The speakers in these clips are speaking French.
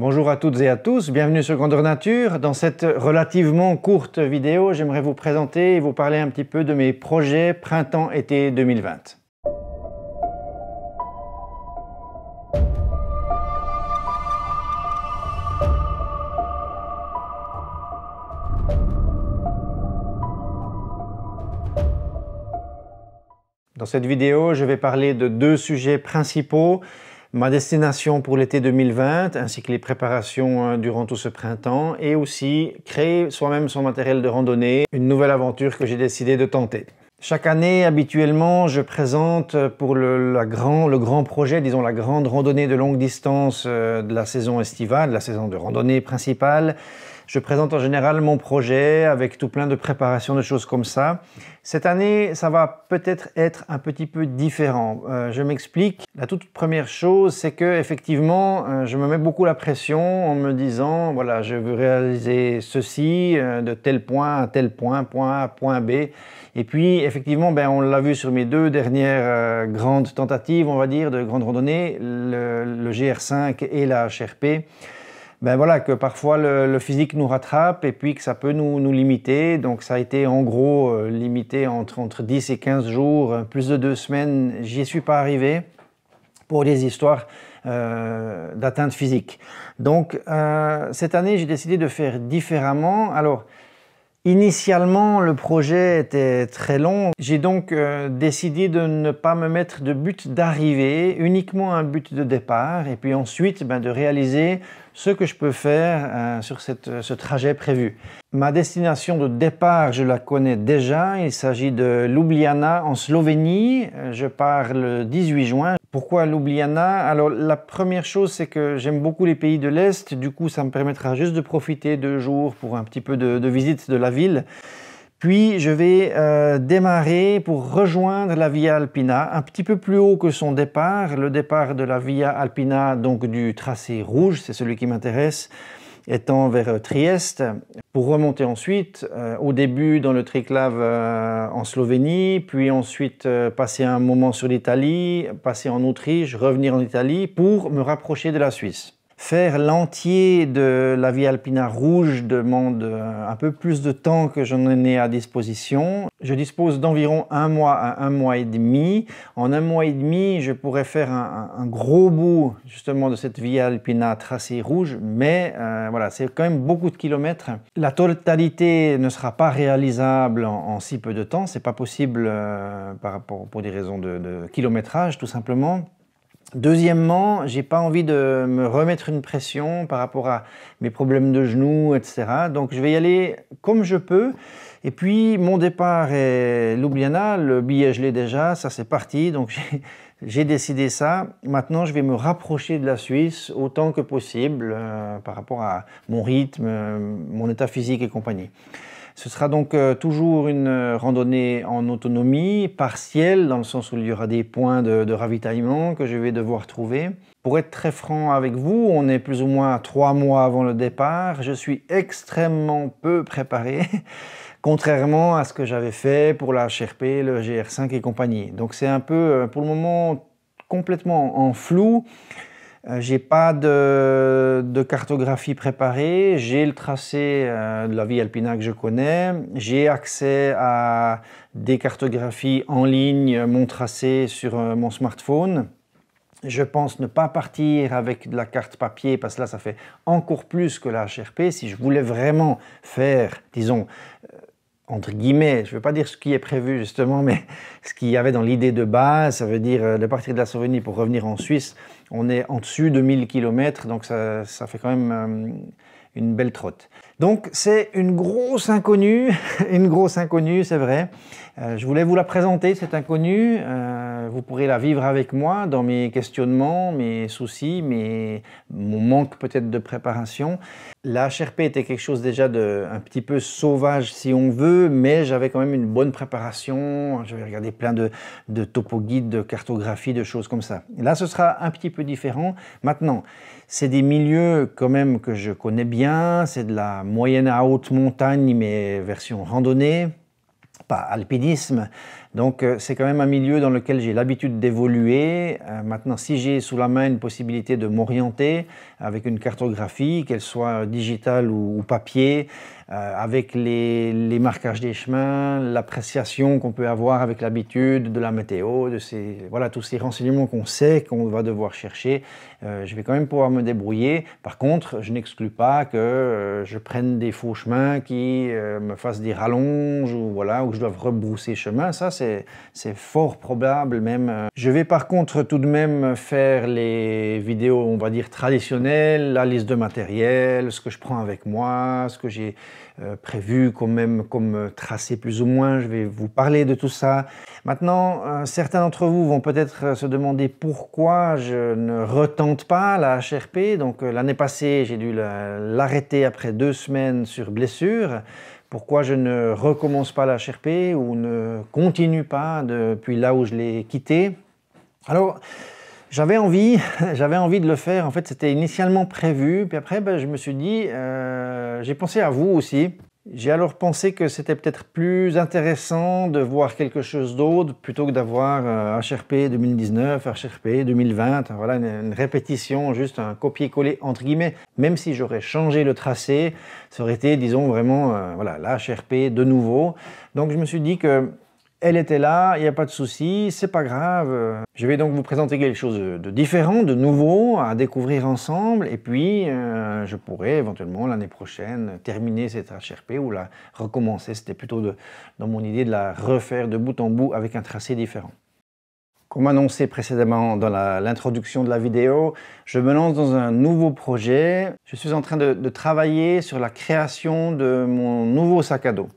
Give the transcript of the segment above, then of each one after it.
Bonjour à toutes et à tous, bienvenue sur Grandeur Nature. Dans cette relativement courte vidéo, j'aimerais vous présenter et vous parler un petit peu de mes projets printemps-été 2020. Dans cette vidéo, je vais parler de deux sujets principaux. Ma destination pour l'été 2020, ainsi que les préparations durant tout ce printemps, et aussi créer soi-même son matériel de randonnée, une nouvelle aventure que j'ai décidé de tenter. Chaque année, habituellement, je présente pour le grand projet, disons la grande randonnée de longue distance de la saison estivale, de la saison de randonnée principale. Je présente en général mon projet avec tout plein de préparations, de choses comme ça. Cette année, ça va peut-être être un petit peu différent. Je m'explique. La toute première chose, c'est que effectivement, je me mets beaucoup la pression en me disant, voilà, je veux réaliser ceci de tel point à tel point, point A, point B. Et puis, effectivement, on l'a vu sur mes deux dernières grandes tentatives, on va dire, de grande randonnée, le GR5 et la HRP. Voilà, que parfois le physique nous rattrape et puis que ça peut nous limiter. Donc ça a été en gros limité entre 10 et 15 jours, plus de 2 semaines, j'y suis pas arrivé pour des histoires d'atteinte physique. Donc cette année, j'ai décidé de faire différemment. Alors, initialement, le projet était très long. J'ai donc décidé de ne pas me mettre de but d'arrivée, uniquement un but de départ, et puis ensuite de réaliser ce que je peux faire sur ce trajet prévu. Ma destination de départ, je la connais déjà. Il s'agit de Ljubljana en Slovénie. Je pars le 18 juin. Pourquoi Ljubljana? Alors la première chose, c'est que j'aime beaucoup les pays de l'Est. Du coup, ça me permettra juste de profiter 2 jours pour un petit peu de visite de la ville. Puis je vais démarrer pour rejoindre la Via Alpina, un petit peu plus haut que son départ. Le départ de la Via Alpina, donc du tracé rouge, c'est celui qui m'intéresse, étant vers Trieste, pour remonter ensuite, au début dans le Triglav en Slovénie, puis ensuite passer un moment sur l'Italie, passer en Autriche, revenir en Italie pour me rapprocher de la Suisse. Faire l'entier de la Via Alpina rouge demande un peu plus de temps que j'en ai à disposition. Je dispose d'environ 1 mois à 1 mois et demi. En 1 mois et demi, je pourrais faire un gros bout justement de cette Via Alpina tracée rouge, mais voilà, c'est quand même beaucoup de kilomètres. La totalité ne sera pas réalisable en si peu de temps, c'est pas possible pour des raisons de kilométrage tout simplement. Deuxièmement, j'ai pas envie de me remettre une pression par rapport à mes problèmes de genoux, etc. Donc je vais y aller comme je peux. Et puis mon départ est Ljubljana, le billet je l'ai déjà, ça c'est parti. Donc j'ai décidé ça. Maintenant je vais me rapprocher de la Suisse autant que possible par rapport à mon rythme, mon état physique et compagnie. Ce sera donc toujours une randonnée en autonomie, partielle, dans le sens où il y aura des points de ravitaillement que je vais devoir trouver. Pour être très franc avec vous, on est plus ou moins 3 mois avant le départ. Je suis extrêmement peu préparé, contrairement à ce que j'avais fait pour la HRP, le GR5 et compagnie. Donc c'est un peu, pour le moment, complètement en flou. J'ai pas de cartographie préparée, j'ai le tracé de la Via Alpina que je connais, j'ai accès à des cartographies en ligne, mon tracé sur mon smartphone. Je pense ne pas partir avec de la carte papier parce que là ça fait encore plus que la HRP. Si je voulais vraiment faire, disons, entre guillemets, je ne veux pas dire ce qui est prévu justement, mais ce qu'il y avait dans l'idée de base, ça veut dire de partir de la Slovénie pour revenir en Suisse, on est en dessus de 1000 km, donc ça fait quand même une belle trotte. Donc c'est une grosse inconnue, c'est vrai. Je voulais vous la présenter, cette inconnue. Vous pourrez la vivre avec moi dans mes questionnements, mes soucis, mon manque peut-être de préparation. La HRP était quelque chose déjà un petit peu sauvage si on veut, mais j'avais quand même une bonne préparation. J'avais regardé plein de topo-guides, de cartographie, de choses comme ça. Et là, ce sera un petit peu différent. Maintenant, c'est des milieux quand même que je connais bien. C'est de la moyenne à haute montagne, mais version randonnée. Pas alpinisme, Donc c'est quand même un milieu dans lequel j'ai l'habitude d'évoluer. Maintenant, si j'ai sous la main une possibilité de m'orienter avec une cartographie, qu'elle soit digitale ou papier, avec les marquages des chemins, l'appréciation qu'on peut avoir avec l'habitude de la météo, voilà, tous ces renseignements qu'on sait qu'on va devoir chercher, je vais quand même pouvoir me débrouiller. Par contre, je n'exclus pas que je prenne des faux chemins qui me fassent des rallonges ou voilà, où je dois rebrousser chemin. Ça, c'est fort probable même. Je vais par contre tout de même faire les vidéos, on va dire, traditionnelles, la liste de matériel, ce que je prends avec moi, ce que j'ai prévu comme tracé plus ou moins. Je vais vous parler de tout ça. Maintenant, certains d'entre vous vont peut-être se demander pourquoi je ne retente pas la HRP. Donc l'année passée, j'ai dû l'arrêter après 2 semaines sur blessure. Pourquoi je ne recommence pas la HRP ou ne continue pas depuis là où je l'ai quitté? Alors, j'avais envie de le faire. En fait, c'était initialement prévu. Puis après, je me suis dit, j'ai pensé à vous aussi. J'ai alors pensé que c'était peut-être plus intéressant de voir quelque chose d'autre plutôt que d'avoir HRP 2019, HRP 2020. Voilà, une répétition, juste un copier-coller entre guillemets. Même si j'aurais changé le tracé, ça aurait été, disons, vraiment voilà, la HRP de nouveau. Donc je me suis dit que elle était là, il n'y a pas de souci, c'est pas grave. Je vais donc vous présenter quelque chose de différent, de nouveau, à découvrir ensemble. Et puis, je pourrais éventuellement l'année prochaine terminer cette HRP ou la recommencer. C'était plutôt dans mon idée de la refaire de bout en bout avec un tracé différent. Comme annoncé précédemment dans l'introduction de la vidéo, je me lance dans un nouveau projet. Je suis en train de travailler sur la création de mon nouveau sac à dos.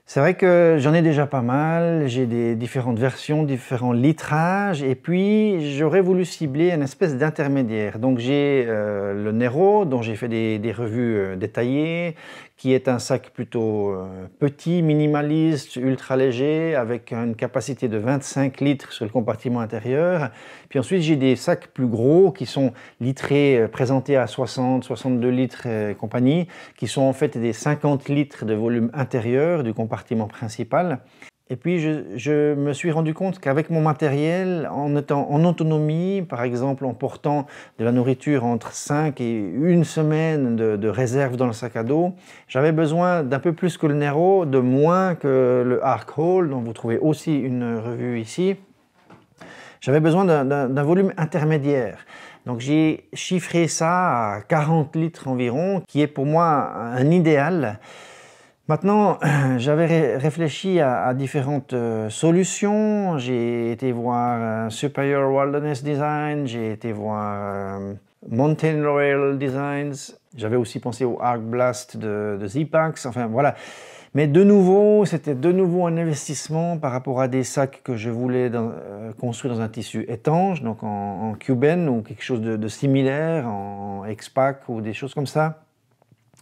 C'est vrai que j'en ai déjà pas mal, j'ai des différentes versions, différents litrages, et puis j'aurais voulu cibler une espèce d'intermédiaire. Donc j'ai le Nero, dont j'ai fait des revues détaillées, qui est un sac plutôt petit, minimaliste, ultra léger, avec une capacité de 25 litres sur le compartiment intérieur. Puis ensuite j'ai des sacs plus gros qui sont litrés, présentés à 60, 62 litres et compagnie, qui sont en fait des 50 litres de volume intérieur du compartiment principal. Et puis je me suis rendu compte qu'avec mon matériel, en étant en autonomie, par exemple en portant de la nourriture entre 5 et 1 semaine de réserve dans le sac à dos, j'avais besoin d'un peu plus que le Nero, de moins que le Ark Hole, dont vous trouvez aussi une revue ici. J'avais besoin d'un volume intermédiaire. Donc j'ai chiffré ça à 40 litres environ, qui est pour moi un idéal. Maintenant, j'avais réfléchi à différentes solutions. J'ai été voir Superior Wilderness Design, j'ai été voir Mountain Royal Designs. J'avais aussi pensé au Arc Blast de Z-Packs. Enfin voilà. Mais de nouveau, c'était de nouveau un investissement par rapport à des sacs que je voulais construire dans un tissu étanche, donc en Cuben ou quelque chose de similaire, en X-Pack ou des choses comme ça.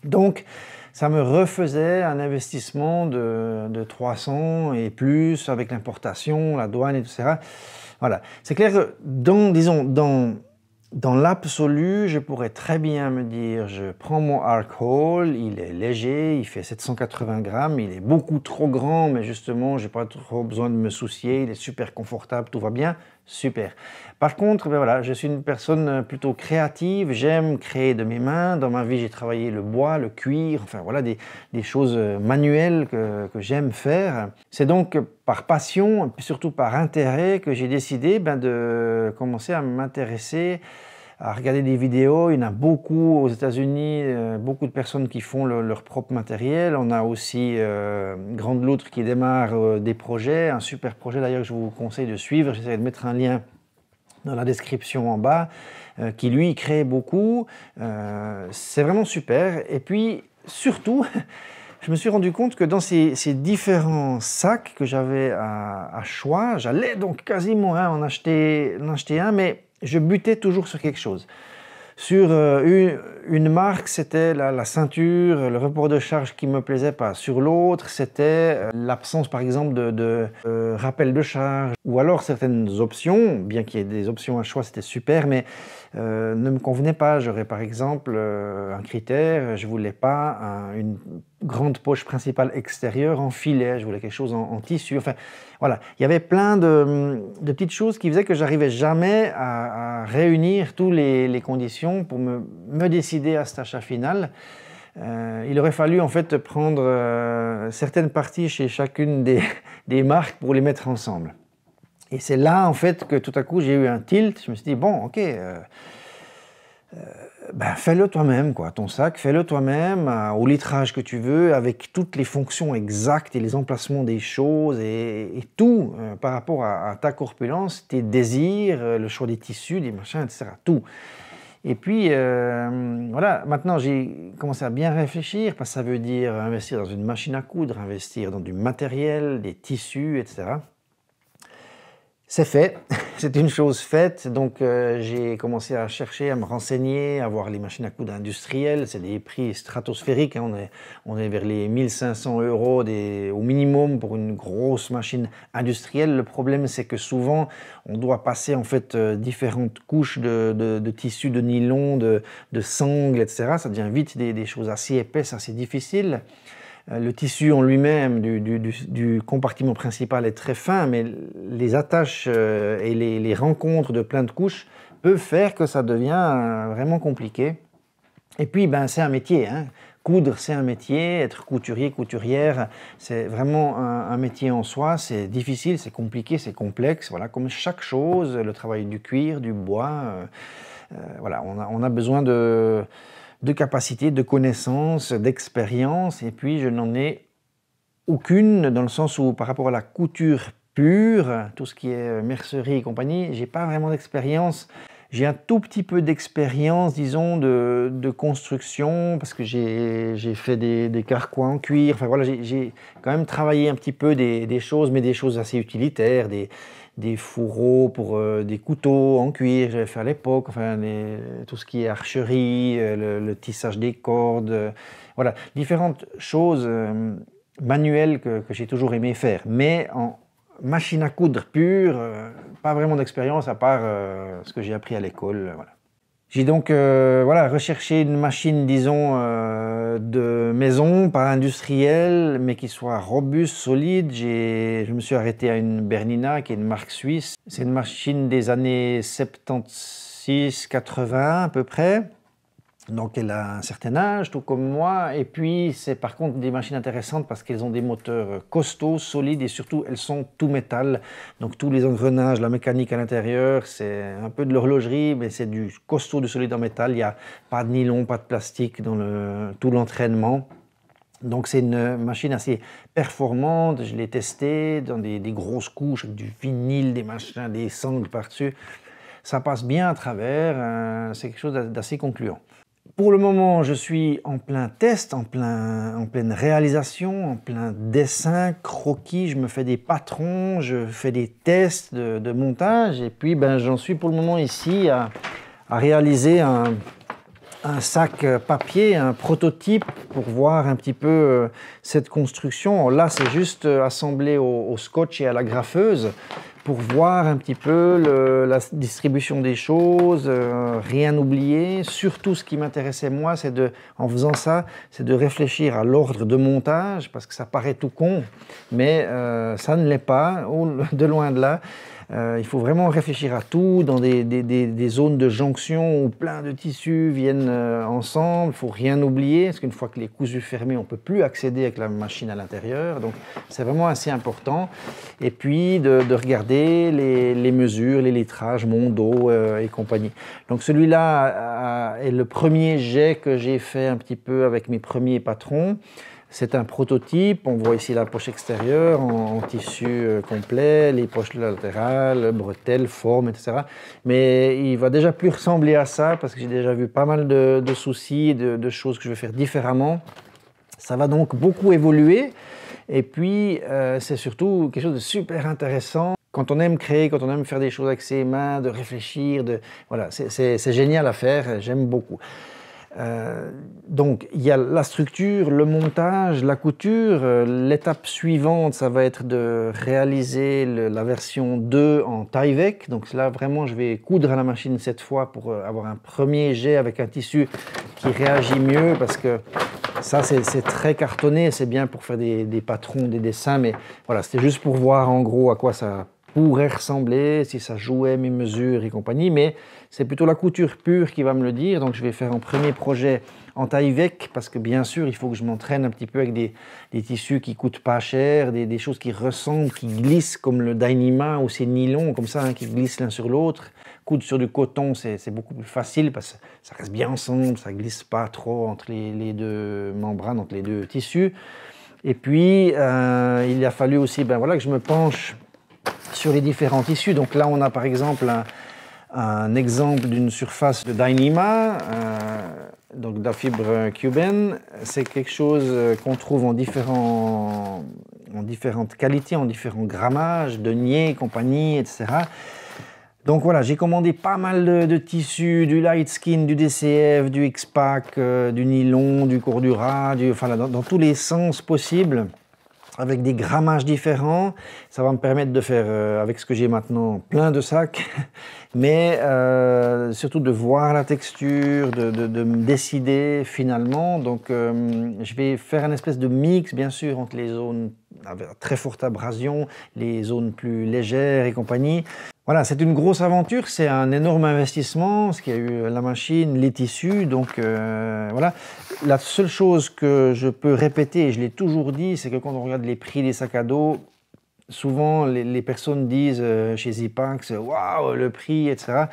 Donc, ça me refaisait un investissement de 300 et plus avec l'importation, la douane, etc. Voilà. C'est clair que dans l'absolu, je pourrais très bien me dire, je prends mon Ark Hole, il est léger, il fait 780 grammes, il est beaucoup trop grand, mais justement, j'ai pas trop besoin de me soucier, il est super confortable, tout va bien, super. Par contre, voilà, je suis une personne plutôt créative, j'aime créer de mes mains. Dans ma vie, j'ai travaillé le bois, le cuir, enfin voilà, des choses manuelles que j'aime faire. C'est donc par passion, et puis surtout par intérêt, que j'ai décidé de commencer à m'intéresser, à regarder des vidéos. Il y en a beaucoup aux États-Unis, beaucoup de personnes qui font leur propre matériel. On a aussi Grande Loutre qui démarre des projets, un super projet d'ailleurs que je vous conseille de suivre. J'essaie de mettre un lien dans la description en bas, qui lui crée beaucoup. C'est vraiment super. Et puis surtout, je me suis rendu compte que dans ces différents sacs que j'avais à choix, j'allais donc quasiment en acheter un, mais je butais toujours sur quelque chose. Sur une marque, c'était la ceinture, le report de charge qui ne me plaisait pas. Sur l'autre, c'était l'absence, par exemple, de rappel de charge. Ou alors certaines options, bien qu'il y ait des options à choix, c'était super, mais ne me convenaient pas. J'aurais, par exemple, un critère, je ne voulais pas une grande poche principale extérieure en filet, je voulais quelque chose en tissu. Enfin, voilà, il y avait plein de petites choses qui faisaient que j'arrivais jamais à réunir toutes les conditions pour me décider à cet achat final. Il aurait fallu en fait prendre certaines parties chez chacune des marques pour les mettre ensemble. Et c'est là en fait que tout à coup j'ai eu un tilt. Je me suis dit bon, ok. Ben, fais-le toi-même, quoi. Ton sac, fais-le toi-même, au litrage que tu veux, avec toutes les fonctions exactes et les emplacements des choses et tout par rapport à ta corpulence, tes désirs, le choix des tissus, des machins, etc. Tout. Et puis, voilà, maintenant j'ai commencé à bien réfléchir, parce que ça veut dire investir dans une machine à coudre, investir dans du matériel, des tissus, etc. C'est fait, c'est une chose faite, donc j'ai commencé à chercher, à me renseigner, à voir les machines à coudre industrielles, c'est des prix stratosphériques, hein, on est vers les 1500 € au minimum pour une grosse machine industrielle. Le problème c'est que souvent on doit passer en fait différentes couches de tissu, de nylon, de sangle, etc. Ça devient vite des choses assez épaisses, assez difficiles. Le tissu en lui-même du compartiment principal est très fin, mais les attaches et les rencontres de plein de couches peuvent faire que ça devient vraiment compliqué. Et puis, ben, c'est un métier, hein. Coudre, c'est un métier. Être couturier, couturière, c'est vraiment un métier en soi. C'est difficile, c'est compliqué, c'est complexe. Voilà, comme chaque chose, le travail du cuir, du bois, voilà, on a besoin de capacités, de connaissances, d'expérience, et puis je n'en ai aucune dans le sens où par rapport à la couture pure, tout ce qui est mercerie et compagnie, j'ai pas vraiment d'expérience. J'ai un tout petit peu d'expérience, disons, de construction, parce que j'ai fait des carquois en cuir. Enfin voilà, j'ai quand même travaillé un petit peu des choses, mais des choses assez utilitaires, des fourreaux pour des couteaux en cuir, j'avais fait à l'époque, enfin, tout ce qui est archerie, le tissage des cordes, voilà, différentes choses manuelles que j'ai toujours aimé faire. Mais en machine à coudre pure, pas vraiment d'expérience à part ce que j'ai appris à l'école. Voilà. J'ai donc voilà, recherché une machine, disons, de maison, pas industrielle, mais qui soit robuste, solide. Je me suis arrêté à une Bernina, qui est une marque suisse. C'est une machine des années 76-80 à peu près. Donc elle a un certain âge, tout comme moi, et puis c'est par contre des machines intéressantes parce qu'elles ont des moteurs costauds, solides, et surtout elles sont tout métal. Donc tous les engrenages, la mécanique à l'intérieur, c'est un peu de l'horlogerie, mais c'est du costaud, du solide en métal. Il n'y a pas de nylon, pas de plastique dans tout l'entraînement. Donc c'est une machine assez performante, je l'ai testée dans des grosses couches, avec du vinyle, des machins, des sangles par-dessus. Ça passe bien à travers, c'est quelque chose d'assez concluant. Pour le moment, je suis en plein test, en pleine réalisation, en plein dessin, croquis, je me fais des patrons, je fais des tests de montage, et puis ben, j'en suis pour le moment ici à réaliser un sac papier, un prototype pour voir un petit peu cette construction. Là, c'est juste assemblé au scotch et à la graffeuse pour voir un petit peu la distribution des choses, rien oublier. Surtout, ce qui m'intéressait moi, en faisant ça, c'est de réfléchir à l'ordre de montage, parce que ça paraît tout con, mais ça ne l'est pas, de loin de là. Il faut vraiment réfléchir à tout dans des zones de jonction où plein de tissus viennent ensemble. Il ne faut rien oublier, parce qu'une fois que les cousus fermés, on ne peut plus accéder avec la machine à l'intérieur. Donc c'est vraiment assez important. Et puis de regarder les mesures, les litrages, mon dos et compagnie. Donc celui-là est le premier jet que j'ai fait un petit peu avec mes premiers patrons. C'est un prototype, on voit ici la poche extérieure en tissu complet, les poches latérales, bretelles, formes, etc. Mais il va déjà plus ressembler à ça parce que j'ai déjà vu pas mal de soucis, de choses que je vais faire différemment. Ça va donc beaucoup évoluer et puis c'est surtout quelque chose de super intéressant. Quand on aime créer, quand on aime faire des choses avec ses mains, de réfléchir, voilà, c'est génial à faire, j'aime beaucoup. Donc il y a la structure, le montage, la couture. L'étape suivante, ça va être de réaliser la version 2 en Tyvek. Donc là vraiment je vais coudre à la machine cette fois pour avoir un premier jet avec un tissu qui réagit mieux, parce que Ça, c'est très cartonné, c'est bien pour faire des patrons, des dessins, mais voilà, c'était juste pour voir en gros à quoi ça pourrait ressembler, si ça jouait mes mesures et compagnie, mais c'est plutôt la couture pure qui va me le dire. Donc je vais faire un premier projet en taille vec, parce que bien sûr, il faut que je m'entraîne un petit peu avec des tissus qui coûtent pas cher, des choses qui ressemblent, qui glissent, comme le Dyneema ou ces nylons, comme ça, hein, qui glissent l'un sur l'autre. Coudre sur du coton, c'est beaucoup plus facile, parce que ça reste bien ensemble, ça glisse pas trop entre les deux membranes, entre les deux tissus. Et puis, il a fallu aussi voilà, que je me penche sur les différents tissus. Donc là, on a par exemple un exemple d'une surface de Dyneema, donc de la fibre cubaine. C'est quelque chose qu'on trouve en différentes qualités, en différents grammages, deniers, compagnie, etc. Donc voilà, j'ai commandé pas mal de tissus, du light skin, du DCF, du X-Pack, du nylon, du Cordura, enfin dans tous les sens possibles, avec des grammages différents. Ça va me permettre de faire, avec ce que j'ai maintenant, plein de sacs, mais surtout de voir la texture, de me décider finalement. Donc je vais faire une espèce de mix, bien sûr, entre les zones avec très forte abrasion, les zones plus légères et compagnie. Voilà, c'est une grosse aventure, c'est un énorme investissement, parce qu'il y a eu la machine, les tissus, donc voilà. La seule chose que je peux répéter, et je l'ai toujours dit, c'est que quand on regarde les prix des sacs à dos, souvent les personnes disent chez Zipax, waouh, le prix, etc.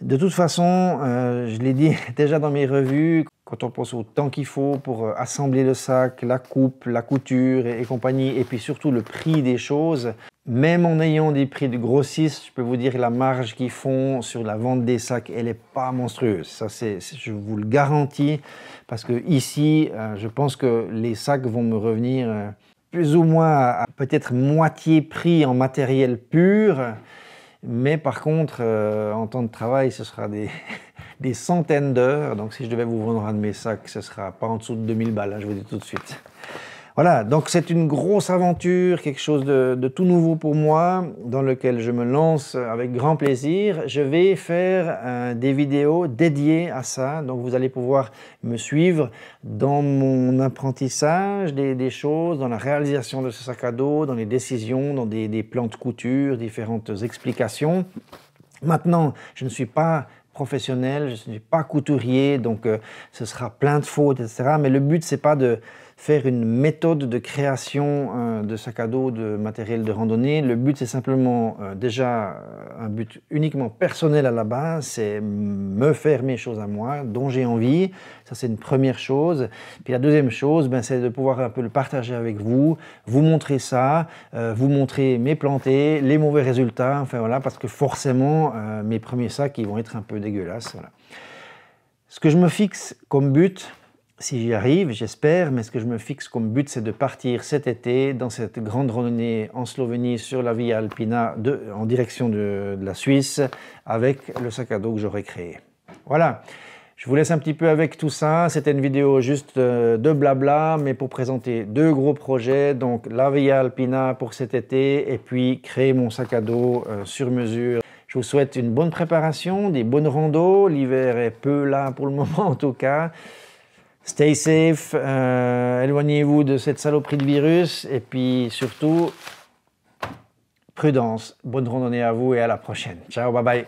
De toute façon, je l'ai dit déjà dans mes revues, quand on pense au temps qu'il faut pour assembler le sac, la coupe, la couture et compagnie, et puis surtout le prix des choses, même en ayant des prix de grossistes, je peux vous dire que la marge qu'ils font sur la vente des sacs, elle n'est pas monstrueuse. Ça, je vous le garantis, parce que ici, je pense que les sacs vont me revenir plus ou moins à peut-être moitié prix en matériel pur, mais par contre, en temps de travail, ce sera des centaines d'heures. Donc si je devais vous vendre un de mes sacs, ce ne sera pas en dessous de 2000 balles, hein, je vous dis tout de suite. Voilà, donc c'est une grosse aventure, quelque chose de tout nouveau pour moi, dans lequel je me lance avec grand plaisir. Je vais faire des vidéos dédiées à ça, donc vous allez pouvoir me suivre dans mon apprentissage des choses, dans la réalisation de ce sac à dos, dans les décisions, dans des plans de couture, différentes explications. Maintenant, je ne suis pas professionnel, je ne suis pas couturier, donc ce sera plein de fautes, etc. Mais le but, c'est pas de faire une méthode de création de sac à dos, de matériel de randonnée. Le but, c'est simplement déjà un but uniquement personnel à la base, c'est me faire mes choses à moi, dont j'ai envie. Ça, c'est une première chose. Puis la deuxième chose, c'est de pouvoir un peu le partager avec vous, vous montrer ça, vous montrer mes plantés, les mauvais résultats, enfin voilà, parce que forcément, mes premiers sacs, ils vont être un peu dégueulasses. Voilà. Ce que je me fixe comme but, si j'y arrive, j'espère, mais ce que je me fixe comme but, c'est de partir cet été dans cette grande randonnée en Slovénie sur la Via Alpina en direction de la Suisse avec le sac à dos que j'aurai créé. Voilà, je vous laisse un petit peu avec tout ça. C'était une vidéo juste de blabla, mais pour présenter deux gros projets. Donc la Via Alpina pour cet été et puis créer mon sac à dos sur mesure. Je vous souhaite une bonne préparation, des bonnes randos. L'hiver est peu là pour le moment en tout cas. Stay safe, éloignez-vous de cette saloperie de virus et puis surtout, prudence. Bonne randonnée à vous et à la prochaine. Ciao, bye bye.